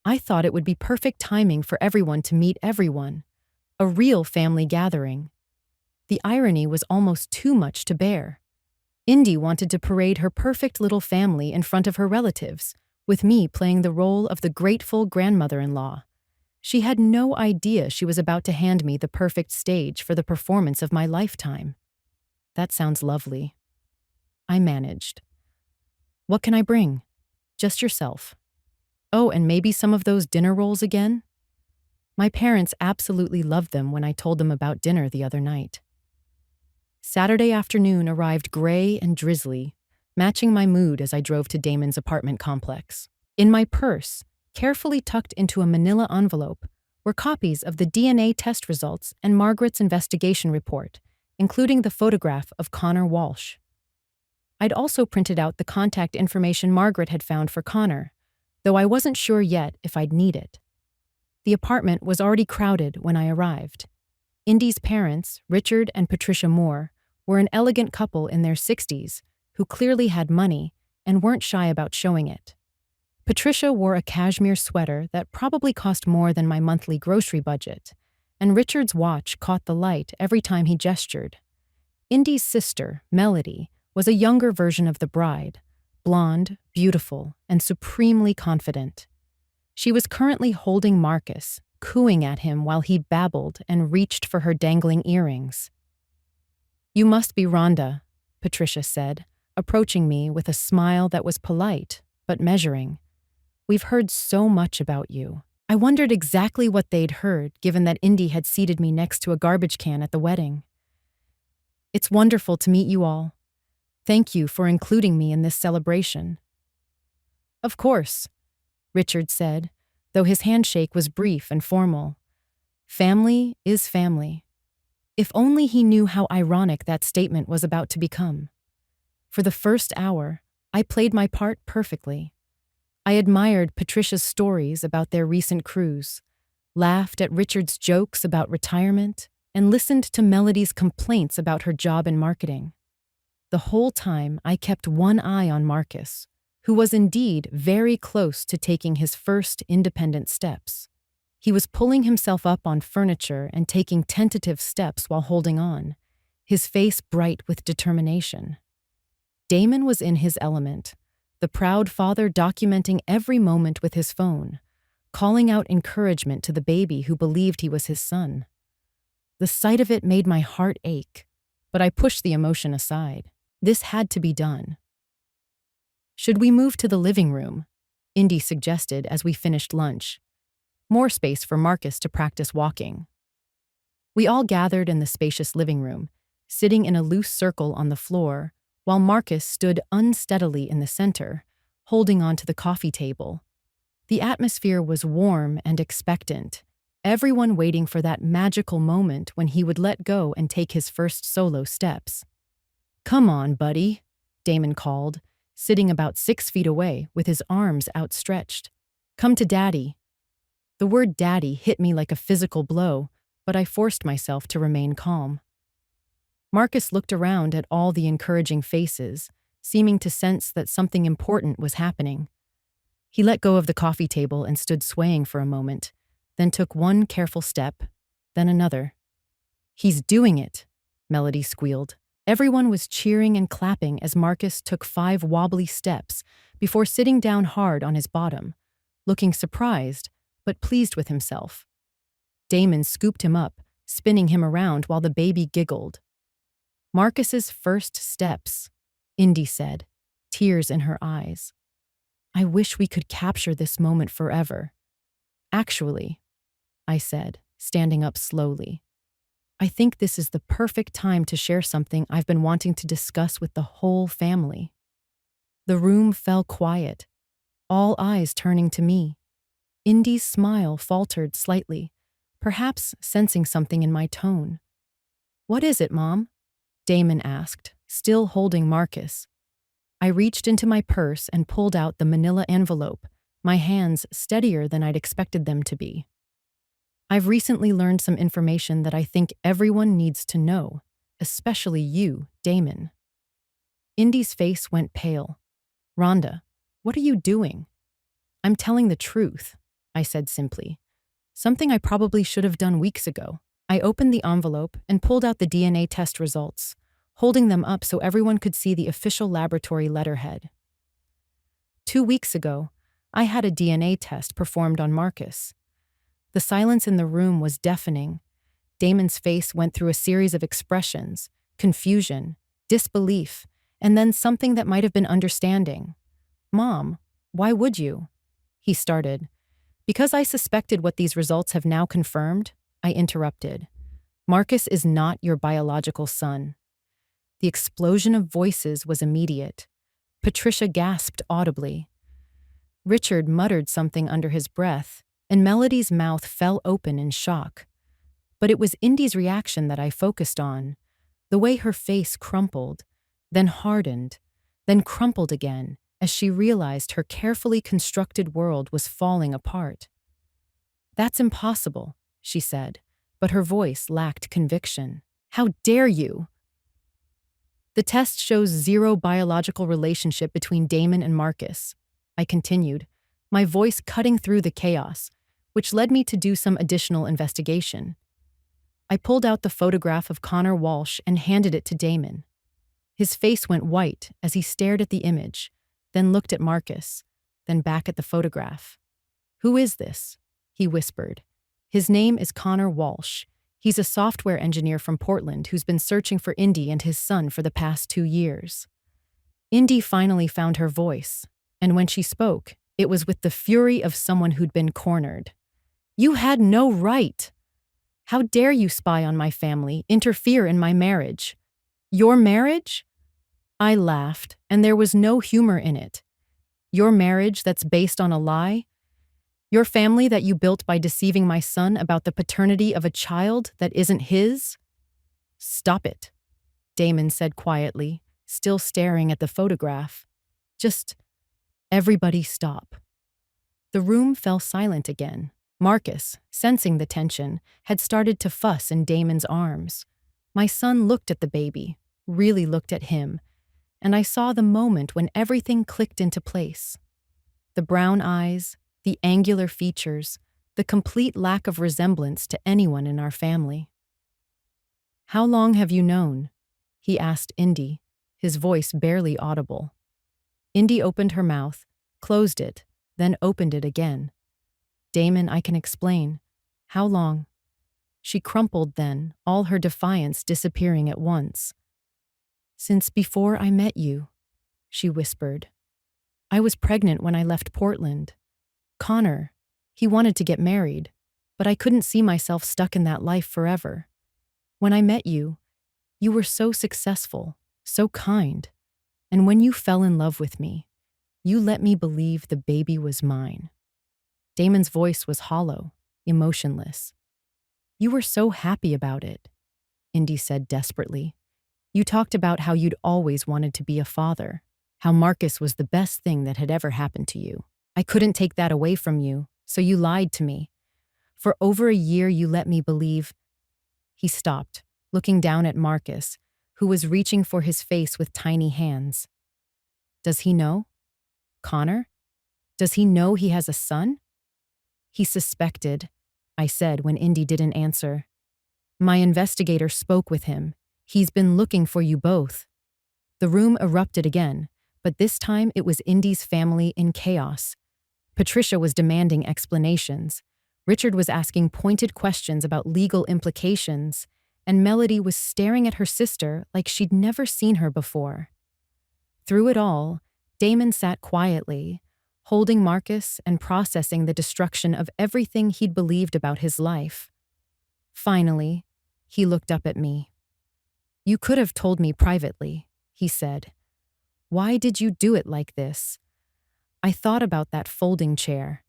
I thought it would be perfect timing for everyone to meet everyone. A real family gathering. The irony was almost too much to bear. Indy wanted to parade her perfect little family in front of her relatives, with me playing the role of the grateful grandmother-in-law. She had no idea she was about to hand me the perfect stage for the performance of my lifetime. That sounds lovely. I managed. "What can I bring?" "Just yourself." "Oh, and maybe some of those dinner rolls again?" My parents absolutely loved them when I told them about dinner the other night. Saturday afternoon arrived gray and drizzly, matching my mood as I drove to Damon's apartment complex. In my purse, carefully tucked into a manila envelope, were copies of the DNA test results and Margaret's investigation report, including the photograph of Connor Walsh. I'd also printed out the contact information Margaret had found for Connor, though I wasn't sure yet if I'd need it. The apartment was already crowded when I arrived. Indy's parents, Richard and Patricia Moore, were an elegant couple in their 60s who clearly had money and weren't shy about showing it. Patricia wore a cashmere sweater that probably cost more than my monthly grocery budget, and Richard's watch caught the light every time he gestured. Indy's sister, Melody, was a younger version of the bride, blonde, beautiful, and supremely confident. She was currently holding Marcus, cooing at him while he babbled and reached for her dangling earrings. "You must be Rhonda," Patricia said, approaching me with a smile that was polite, but measuring. "We've heard so much about you." I wondered exactly what they'd heard, given that Indy had seated me next to a garbage can at the wedding. "It's wonderful to meet you all. Thank you for including me in this celebration." "Of course," Richard said, though his handshake was brief and formal. "Family is family." If only he knew how ironic that statement was about to become. For the first hour, I played my part perfectly. I admired Patricia's stories about their recent cruise, laughed at Richard's jokes about retirement, and listened to Melody's complaints about her job in marketing. The whole time, I kept one eye on Marcus, who was indeed very close to taking his first independent steps. He was pulling himself up on furniture and taking tentative steps while holding on, his face bright with determination. Damon was in his element, the proud father documenting every moment with his phone, calling out encouragement to the baby who believed he was his son. The sight of it made my heart ache, but I pushed the emotion aside. This had to be done. "Should we move to the living room?" Indy suggested as we finished lunch. More space for Marcus to practice walking. We all gathered in the spacious living room, sitting in a loose circle on the floor, while Marcus stood unsteadily in the center, holding onto the coffee table. The atmosphere was warm and expectant, everyone waiting for that magical moment when he would let go and take his first solo steps. "Come on, buddy," Damon called, sitting about 6 feet away with his arms outstretched. "Come to Daddy." The word daddy hit me like a physical blow, but I forced myself to remain calm. Marcus looked around at all the encouraging faces, seeming to sense that something important was happening. He let go of the coffee table and stood swaying for a moment, then took one careful step, then another. "He's doing it," Melody squealed. Everyone was cheering and clapping as Marcus took 5 wobbly steps before sitting down hard on his bottom, looking surprised but pleased with himself. Damon scooped him up, spinning him around while the baby giggled. "Marcus's first steps," Indy said, tears in her eyes. "I wish we could capture this moment forever." "Actually," I said, standing up slowly, "I think this is the perfect time to share something I've been wanting to discuss with the whole family." The room fell quiet, all eyes turning to me. Indy's smile faltered slightly, perhaps sensing something in my tone. "What is it, Mom?" Damon asked, still holding Marcus. I reached into my purse and pulled out the manila envelope, my hands steadier than I'd expected them to be. "I've recently learned some information that I think everyone needs to know, especially you, Damon." Indy's face went pale. "Rhonda, what are you doing?" "I'm telling the truth," I said simply. "Something I probably should have done weeks ago." I opened the envelope and pulled out the DNA test results, holding them up so everyone could see the official laboratory letterhead. 2 weeks ago, I had a DNA test performed on Marcus. The silence in the room was deafening. Damon's face went through a series of expressions: confusion, disbelief, and then something that might have been understanding. "Mom, why would you?" he started. "Because I suspected what these results have now confirmed," I interrupted. "Marcus is not your biological son." The explosion of voices was immediate. Patricia gasped audibly. Richard muttered something under his breath, and Melody's mouth fell open in shock. But it was Indy's reaction that I focused on, the way her face crumpled, then hardened, then crumpled again as she realized her carefully constructed world was falling apart. "That's impossible," she said, but her voice lacked conviction. "How dare you?" "The test shows 0 biological relationship between Damon and Marcus," I continued, my voice cutting through the chaos, which led me to do some additional investigation. I pulled out the photograph of Connor Walsh and handed it to Damon. His face went white as he stared at the image, then looked at Marcus, then back at the photograph. "Who is this?" he whispered. "His name is Connor Walsh. He's a software engineer from Portland who's been searching for Indy and his son for the past 2 years." Indy finally found her voice, and when she spoke, it was with the fury of someone who'd been cornered. "You had no right! How dare you spy on my family, interfere in my marriage?" "Your marriage?" I laughed, and there was no humor in it. "Your marriage that's based on a lie? Your family that you built by deceiving my son about the paternity of a child that isn't his?" "Stop it," Damon said quietly, still staring at the photograph. "Just everybody stop." The room fell silent again. Marcus, sensing the tension, had started to fuss in Damon's arms. My son looked at the baby, really looked at him, and I saw the moment when everything clicked into place. The brown eyes, the angular features, the complete lack of resemblance to anyone in our family. "How long have you known?" he asked Indy, his voice barely audible. Indy opened her mouth, closed it, then opened it again. "Damon, I can explain. How long?" She crumpled then, all her defiance disappearing at once. "Since before I met you," she whispered. "I was pregnant when I left Portland. Connor, he wanted to get married, but I couldn't see myself stuck in that life forever. When I met you, you were so successful, so kind, and when you fell in love with me, you let me believe the baby was mine." Damon's voice was hollow, emotionless. "You were so happy about it," Indy said desperately. "You talked about how you'd always wanted to be a father, how Marcus was the best thing that had ever happened to you. I couldn't take that away from you, so you lied to me. For over a year you let me believe—" He stopped, looking down at Marcus, who was reaching for his face with tiny hands. "Does he know? Connor? Does he know he has a son?" "He suspected," I said when Indy didn't answer. "My investigator spoke with him. He's been looking for you both." The room erupted again, but this time it was Indy's family in chaos. Patricia was demanding explanations. Richard was asking pointed questions about legal implications, and Melody was staring at her sister like she'd never seen her before. Through it all, Damon sat quietly, holding Marcus and processing the destruction of everything he'd believed about his life. Finally, he looked up at me. "You could have told me privately," he said. "Why did you do it like this?" I thought about that folding chair,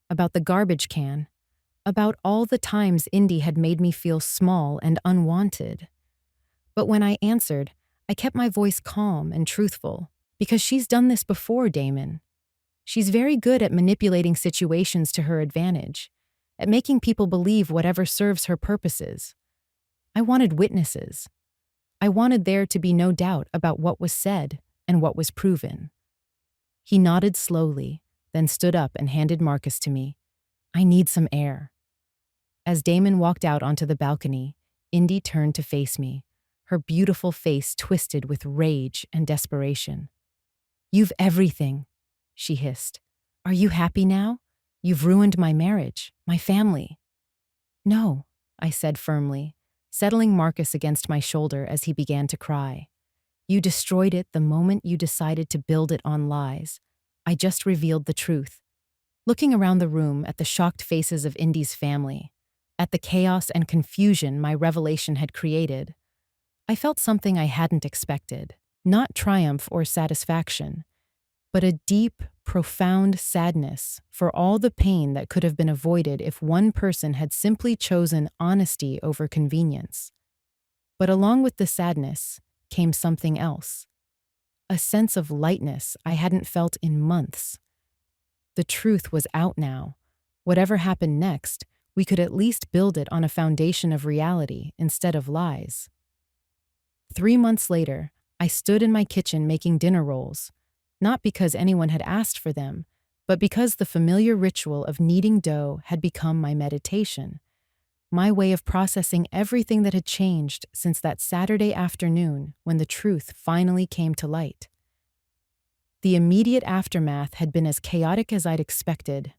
about the garbage can, about all the times Indy had made me feel small and unwanted. But when I answered, I kept my voice calm and truthful, because she's done this before, Damon. She's very good at manipulating situations to her advantage, at making people believe whatever serves her purposes. I wanted witnesses. I wanted there to be no doubt about what was said and what was proven. He nodded slowly, then stood up and handed Marcus to me. "I need some air." As Damon walked out onto the balcony, Indy turned to face me, her beautiful face twisted with rage and desperation. "You've everything," she hissed. "Are you happy now? You've ruined my marriage, my family." "No," I said firmly, settling Marcus against my shoulder as he began to cry. "You destroyed it the moment you decided to build it on lies. I just revealed the truth." Looking around the room at the shocked faces of Indy's family, at the chaos and confusion my revelation had created, I felt something I hadn't expected. Not triumph or satisfaction, but a deep, profound sadness for all the pain that could have been avoided if one person had simply chosen honesty over convenience. But along with the sadness came something else. A sense of lightness I hadn't felt in months. The truth was out now. Whatever happened next, we could at least build it on a foundation of reality instead of lies. 3 months later, I stood in my kitchen making dinner rolls, not because anyone had asked for them, but because the familiar ritual of kneading dough had become my meditation. my way of processing everything that had changed since that Saturday afternoon when the truth finally came to light. The immediate aftermath had been as chaotic as I'd expected.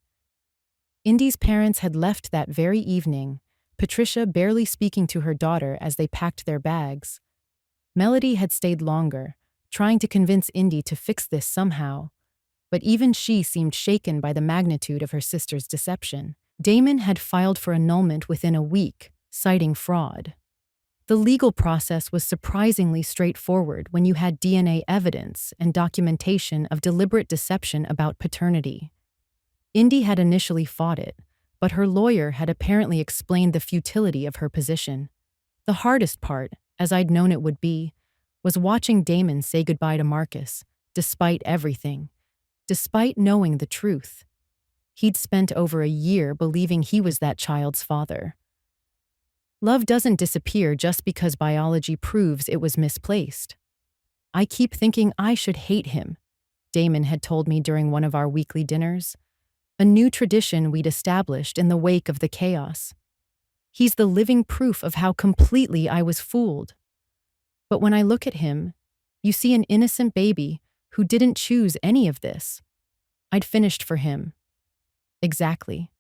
Indy's parents had left that very evening, Patricia barely speaking to her daughter as they packed their bags. Melody had stayed longer, trying to convince Indy to fix this somehow, but even she seemed shaken by the magnitude of her sister's deception. Damon had filed for annulment within a week, citing fraud. The legal process was surprisingly straightforward when you had DNA evidence and documentation of deliberate deception about paternity. Indy had initially fought it, but her lawyer had apparently explained the futility of her position. The hardest part, as I'd known it would be, was watching Damon say goodbye to Marcus, despite everything, despite knowing the truth. He'd spent over a year believing he was that child's father. Love doesn't disappear just because biology proves it was misplaced. I keep thinking I should hate him, Damon had told me during one of our weekly dinners, a new tradition we'd established in the wake of the chaos. He's the living proof of how completely I was fooled. But when I look at him, you see an innocent baby who didn't choose any of this. I'd finished for him. Exactly.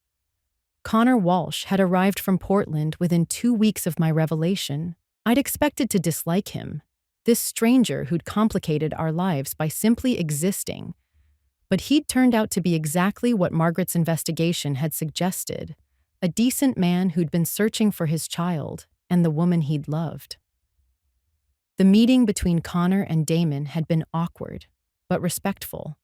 Connor Walsh had arrived from Portland within 2 weeks of my revelation. I'd expected to dislike him, this stranger who'd complicated our lives by simply existing. But he'd turned out to be exactly what Margaret's investigation had suggested, a decent man who'd been searching for his child and the woman he'd loved. The meeting between Connor and Damon had been awkward, but respectful.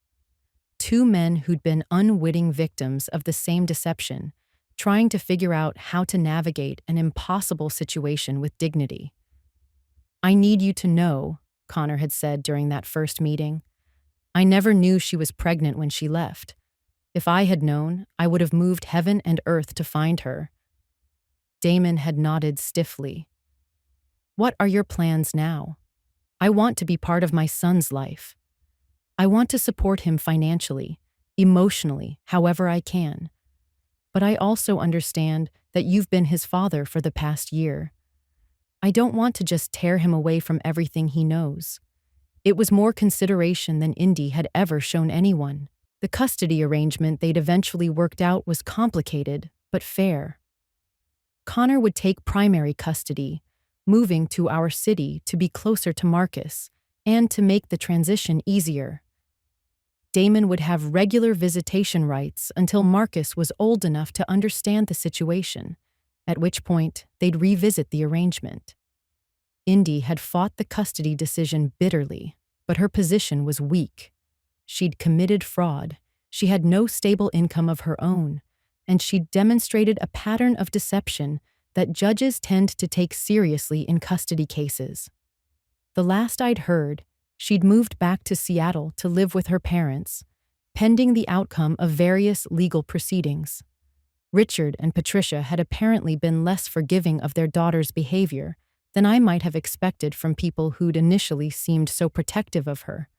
Two men who'd been unwitting victims of the same deception, trying to figure out how to navigate an impossible situation with dignity. "I need you to know," Connor had said during that first meeting, "I never knew she was pregnant when she left. If I had known, I would have moved heaven and earth to find her." Damon had nodded stiffly. "What are your plans now?" "I want to be part of my son's life. I want to support him financially, emotionally, however I can. But I also understand that you've been his father for the past year. I don't want to just tear him away from everything he knows." It was more consideration than Indy had ever shown anyone. The custody arrangement they'd eventually worked out was complicated, but fair. Connor would take primary custody, moving to our city to be closer to Marcus and to make the transition easier. Damon would have regular visitation rights until Marcus was old enough to understand the situation, at which point they'd revisit the arrangement. Indy had fought the custody decision bitterly, but her position was weak. She'd committed fraud, she had no stable income of her own, and she'd demonstrated a pattern of deception that judges tend to take seriously in custody cases. The last I'd heard, she'd moved back to Seattle to live with her parents, pending the outcome of various legal proceedings. Richard and Patricia had apparently been less forgiving of their daughter's behavior than I might have expected from people who'd initially seemed so protective of her.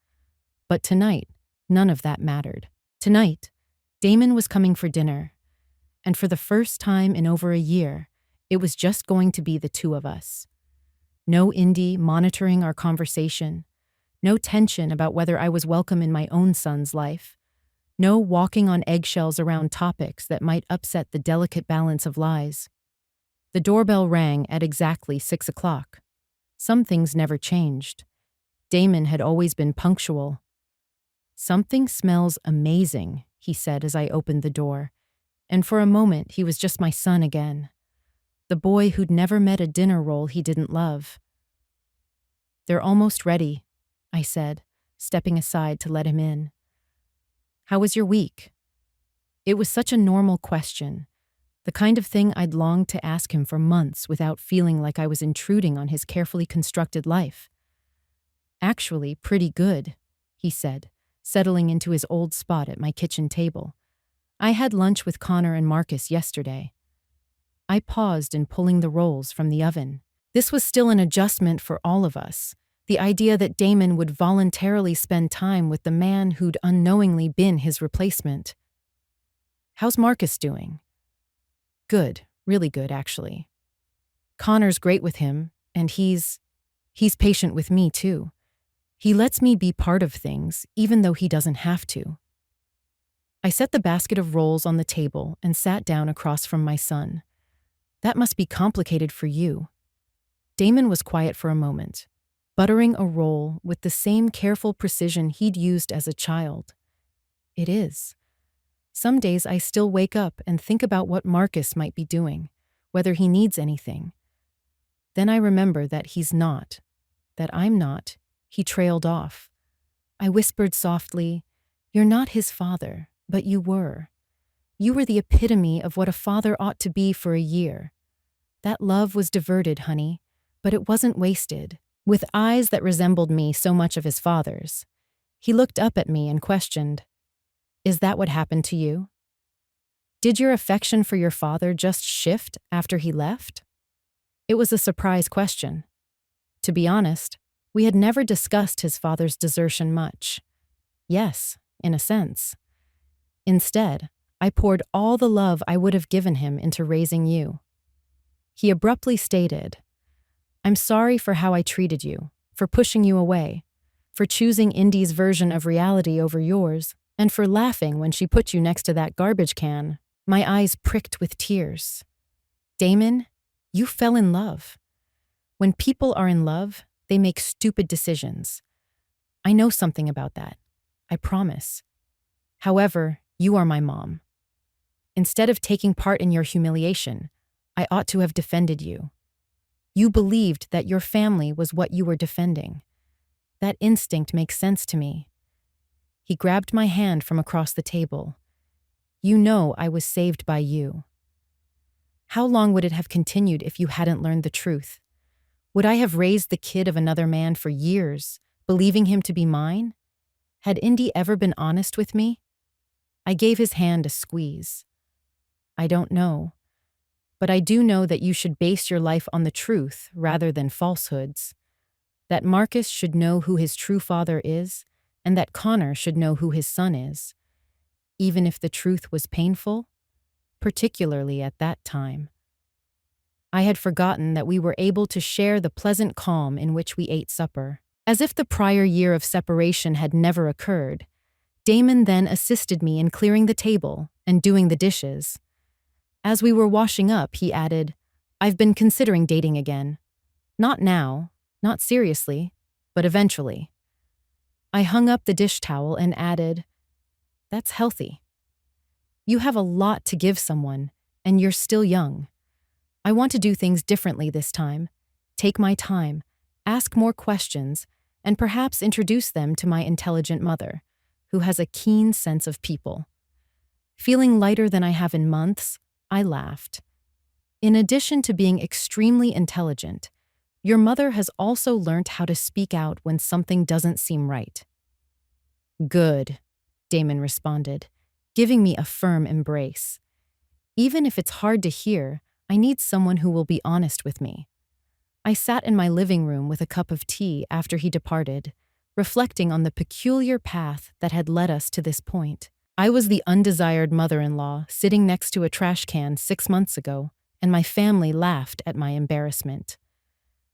But tonight, none of that mattered. Tonight, Damon was coming for dinner, and for the first time in over a year, it was just going to be the two of us. No Indy monitoring our conversation, no tension about whether I was welcome in my own son's life, no walking on eggshells around topics that might upset the delicate balance of lies. The doorbell rang at exactly 6 o'clock. Some things never changed. Damon had always been punctual. "Something smells amazing," he said as I opened the door, and for a moment he was just my son again, the boy who'd never met a dinner roll he didn't love. "They're almost ready," I said, stepping aside to let him in. "How was your week?" It was such a normal question, the kind of thing I'd longed to ask him for months without feeling like I was intruding on his carefully constructed life. "Actually, pretty good," he said, settling into his old spot at my kitchen table. "I had lunch with Connor and Marcus yesterday." I paused in pulling the rolls from the oven. This was still an adjustment for all of us, the idea that Damon would voluntarily spend time with the man who'd unknowingly been his replacement. "How's Marcus doing?" "Good," Really good, actually. Connor's great with him, and he's patient with me, too. He lets me be part of things, even though he doesn't have to. I set the basket of rolls on the table and sat down across from my son. That must be complicated for you. Damon was quiet for a moment, buttering a roll with the same careful precision he'd used as a child. It is. Some days I still wake up and think about what Marcus might be doing, whether he needs anything. Then I remember that he's not, that I'm not. He trailed off. I whispered softly, "You're not his father, but you were. You were the epitome of what a father ought to be for a year. That love was diverted, honey, but it wasn't wasted." With eyes that resembled me so much of his father's, he looked up at me and questioned, "Is that what happened to you? Did your affection for your father just shift after he left?" It was a surprise question. To be honest, we had never discussed his father's desertion much. Yes, in a sense. Instead, I poured all the love I would have given him into raising you. He abruptly stated, "I'm sorry for how I treated you, for pushing you away, for choosing Indy's version of reality over yours, and for laughing when she put you next to that garbage can." My eyes pricked with tears. "Damon, you fell in love. When people are in love, they make stupid decisions. I know something about that. I promise. However, you are my mom. Instead of taking part in your humiliation, I ought to have defended you. You believed that your family was what you were defending. That instinct makes sense to me." He grabbed my hand from across the table. "You know I was saved by you. How long would it have continued if you hadn't learned the truth? Would I have raised the kid of another man for years, believing him to be mine? Had Indy ever been honest with me?" I gave his hand a squeeze. "I don't know. But I do know that you should base your life on the truth rather than falsehoods. That Marcus should know who his true father is, and that Connor should know who his son is, even if the truth was painful, particularly at that time." I had forgotten that we were able to share the pleasant calm in which we ate supper. As if the prior year of separation had never occurred, Damon then assisted me in clearing the table and doing the dishes. As we were washing up, he added, "I've been considering dating again. Not now, not seriously, but eventually." I hung up the dish towel and added, "That's healthy. You have a lot to give someone, and you're still young. I want to do things differently this time. Take my time, ask more questions, and perhaps introduce them to my intelligent mother, who has a keen sense of people." Feeling lighter than I have in months, I laughed. "In addition to being extremely intelligent, your mother has also learned how to speak out when something doesn't seem right." "Good," Damon responded, giving me a firm embrace. "Even if it's hard to hear, I need someone who will be honest with me." I sat in my living room with a cup of tea after he departed, reflecting on the peculiar path that had led us to this point. I was the undesired mother-in-law sitting next to a trash can 6 months ago, and my family laughed at my embarrassment.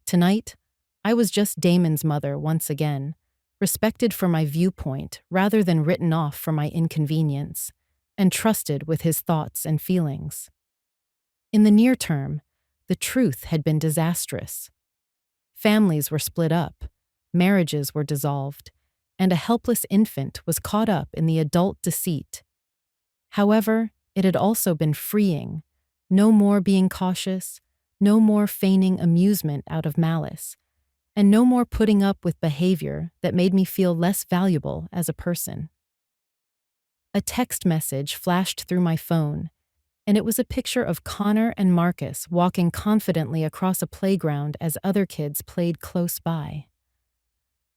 Tonight, I was just Damon's mother once again, respected for my viewpoint rather than written off for my inconvenience, and trusted with his thoughts and feelings. In the near term, the truth had been disastrous. Families were split up, marriages were dissolved, and a helpless infant was caught up in the adult deceit. However, it had also been freeing, no more being cautious, no more feigning amusement out of malice, and no more putting up with behavior that made me feel less valuable as a person. A text message flashed through my phone, and it was a picture of Connor and Marcus walking confidently across a playground as other kids played close by.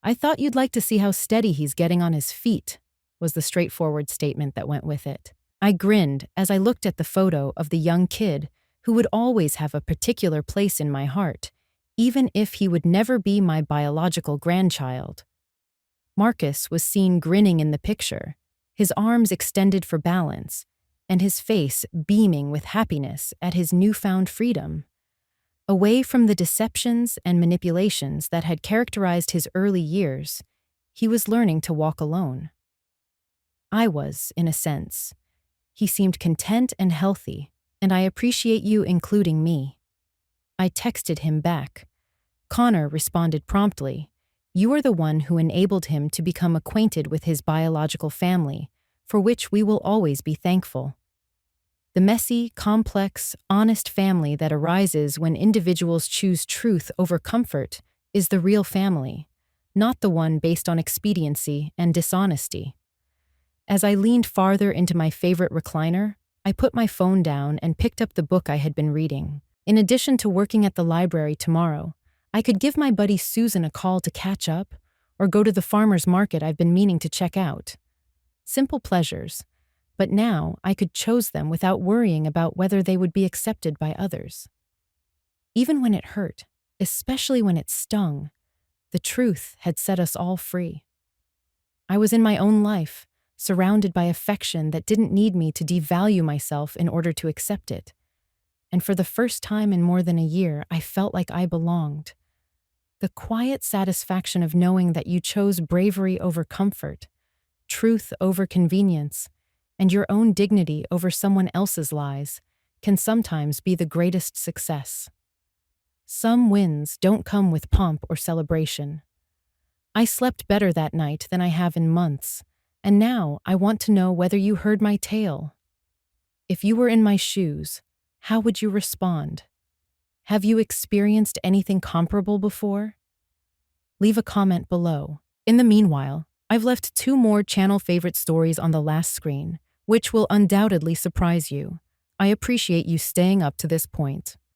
"I thought you'd like to see how steady he's getting on his feet," was the straightforward statement that went with it. I grinned as I looked at the photo of the young kid who would always have a particular place in my heart, even if he would never be my biological grandchild. Marcus was seen grinning in the picture, his arms extended for balance, and his face beaming with happiness at his newfound freedom. Away from the deceptions and manipulations that had characterized his early years, he was learning to walk alone. I was, in a sense. He seemed content and healthy, and I appreciate you including me. I texted him back. Connor responded promptly. You are the one who enabled him to become acquainted with his biological family, for which we will always be thankful. The messy, complex, honest family that arises when individuals choose truth over comfort is the real family, not the one based on expediency and dishonesty. As I leaned farther into my favorite recliner, I put my phone down and picked up the book I had been reading. In addition to working at the library tomorrow, I could give my buddy Susan a call to catch up or go to the farmer's market I've been meaning to check out. Simple pleasures, but now I could choose them without worrying about whether they would be accepted by others. Even when it hurt, especially when it stung, the truth had set us all free. I was in my own life, surrounded by affection that didn't need me to devalue myself in order to accept it. And for the first time in more than a year, I felt like I belonged. The quiet satisfaction of knowing that you chose bravery over comfort, truth over convenience, and your own dignity over someone else's lies can sometimes be the greatest success. Some wins don't come with pomp or celebration. I slept better that night than I have in months, and now I want to know whether you heard my tale. If you were in my shoes, how would you respond? Have you experienced anything comparable before? Leave a comment below. In the meanwhile, I've left 2 more channel favorite stories on the last screen, which will undoubtedly surprise you. I appreciate you staying up to this point.